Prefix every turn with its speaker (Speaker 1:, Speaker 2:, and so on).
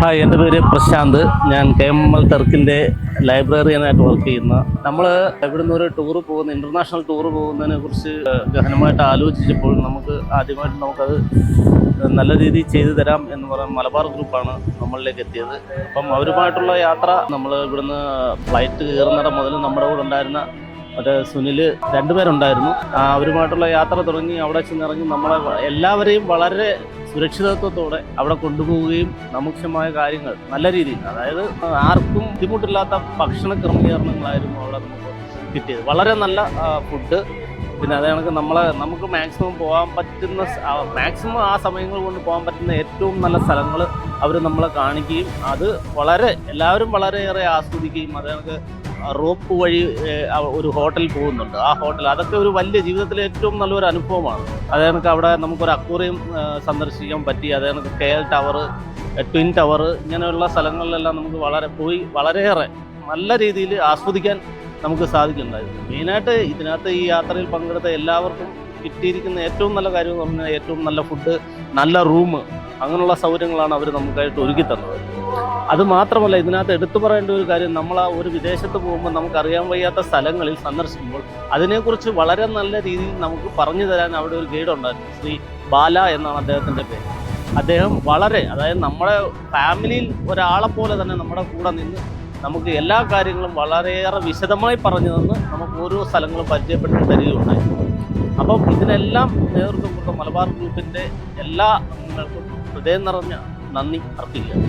Speaker 1: Hi, എൻ്റെ പേര് പ്രശാന്ത്. ഞാൻ KML ടർക്കിൻ്റെ ലൈബ്രറിയനായിട്ട് വർക്ക് ചെയ്യുന്ന. നമ്മൾ ഇവിടുന്ന് ഒരു ടൂറ് പോകുന്ന ഇൻ്റർനാഷണൽ ടൂറ് പോകുന്നതിനെ കുറിച്ച് ഗഹനമായിട്ട് ആലോചിച്ചപ്പോൾ നമുക്കത് നല്ല രീതിയിൽ ചെയ്തു തരാം എന്ന് പറയാൻ മലബാർ ഗ്രൂപ്പാണ് നമ്മളിലേക്ക് എത്തിയത്. അപ്പം അവരുമായിട്ടുള്ള യാത്ര, നമ്മൾ ഇവിടുന്ന് ഫ്ലൈറ്റ് കയറുന്നിടം മുതൽ നമ്മുടെ കൂടെ ഉണ്ടായിരുന്ന സുനിൽ, രണ്ടുപേരുണ്ടായിരുന്നു. അവരുമായിട്ടുള്ള യാത്ര തുടങ്ങി അവിടെ ചെന്നിറങ്ങി നമ്മളെ എല്ലാവരെയും വളരെ സുരക്ഷിതത്വത്തോടെ അവിടെ കൊണ്ടുപോവുകയും നമുക്ഷമായ കാര്യങ്ങൾ നല്ല രീതിയിൽ, അതായത് ആർക്കും ബുദ്ധിമുട്ടില്ലാത്ത ഭക്ഷണ ക്രമീകരണങ്ങളായിരുന്നു അവിടെ നമുക്ക് കിട്ടിയത്. വളരെ നല്ല ഫുഡ്. പിന്നെ അതേ കണക്ക് നമുക്ക് മാക്സിമം പോകാൻ പറ്റുന്ന മാക്സിമം ആ സമയങ്ങൾ കൊണ്ട് പോകാൻ പറ്റുന്ന ഏറ്റവും നല്ല സ്ഥലങ്ങൾ അവർ നമ്മളെ കാണിക്കുകയും അത് എല്ലാവരും വളരെയേറെ ആസ്വദിക്കുകയും, അതേ കണക്ക് റോപ്പ് വഴി ഒരു ഹോട്ടൽ പോകുന്നുണ്ട്. ആ ഹോട്ടൽ അതൊക്കെ ഒരു വലിയ ജീവിതത്തിലെ ഏറ്റവും നല്ലൊരു അനുഭവമാണ്. അതേ കണക്ക് അവിടെ നമുക്കൊരു അക്വേറിയം സന്ദർശിക്കാൻ പറ്റി. അതേ കണക്ക് KL ടവർ, ട്വിൻ ടവർ, ഇങ്ങനെയുള്ള സ്ഥലങ്ങളിലെല്ലാം നമുക്ക് വളരെയേറെ നല്ല രീതിയിൽ ആസ്വദിക്കാൻ നമുക്ക് സാധിക്കുന്നുണ്ടായിരുന്നു. മെയിനായിട്ട് ഇതിനകത്ത് ഈ യാത്രയിൽ പങ്കെടുത്ത എല്ലാവർക്കും കിട്ടിയിരിക്കുന്ന ഏറ്റവും നല്ല കാര്യം എന്ന് പറഞ്ഞാൽ ഏറ്റവും നല്ല ഫുഡ്, നല്ല റൂം, അങ്ങനെയുള്ള സൗകര്യങ്ങളാണ് അവർ നമുക്കായിട്ട് ഒരുക്കി തന്നത്. അത് മാത്രമല്ല, ഇതിനകത്ത് എടുത്തു പറയേണ്ട ഒരു കാര്യം, നമ്മൾ ആ ഒരു വിദേശത്ത് പോകുമ്പോൾ നമുക്കറിയാൻ വയ്യാത്ത സ്ഥലങ്ങളിൽ സന്ദർശിക്കുമ്പോൾ അതിനെക്കുറിച്ച് വളരെ നല്ല രീതിയിൽ നമുക്ക് പറഞ്ഞു തരാൻ അവിടെ ഒരു ഗൈഡ് ഉണ്ടായിരുന്നു. ശ്രീ ബാല എന്നാണ് അദ്ദേഹത്തിൻ്റെ പേര്. അദ്ദേഹം അതായത് നമ്മുടെ ഫാമിലിയിൽ ഒരാളെ പോലെ തന്നെ നമ്മുടെ കൂടെ നിന്ന് നമുക്ക് എല്ലാ കാര്യങ്ങളും വളരെയേറെ വിശദമായി പറഞ്ഞു തന്ന് നമുക്ക് ഓരോ സ്ഥലങ്ങളും പരിചയപ്പെട്ട് തരികയുണ്ടായിരുന്നു. അപ്പം ഇതിനെല്ലാം നേതൃത്വം കൊടുത്ത മലബാർ ഗ്രൂപ്പിൻ്റെ എല്ലാ അംഗങ്ങൾക്കും ഹൃദയം നിറഞ്ഞ നന്ദി അർപ്പിക്കുക.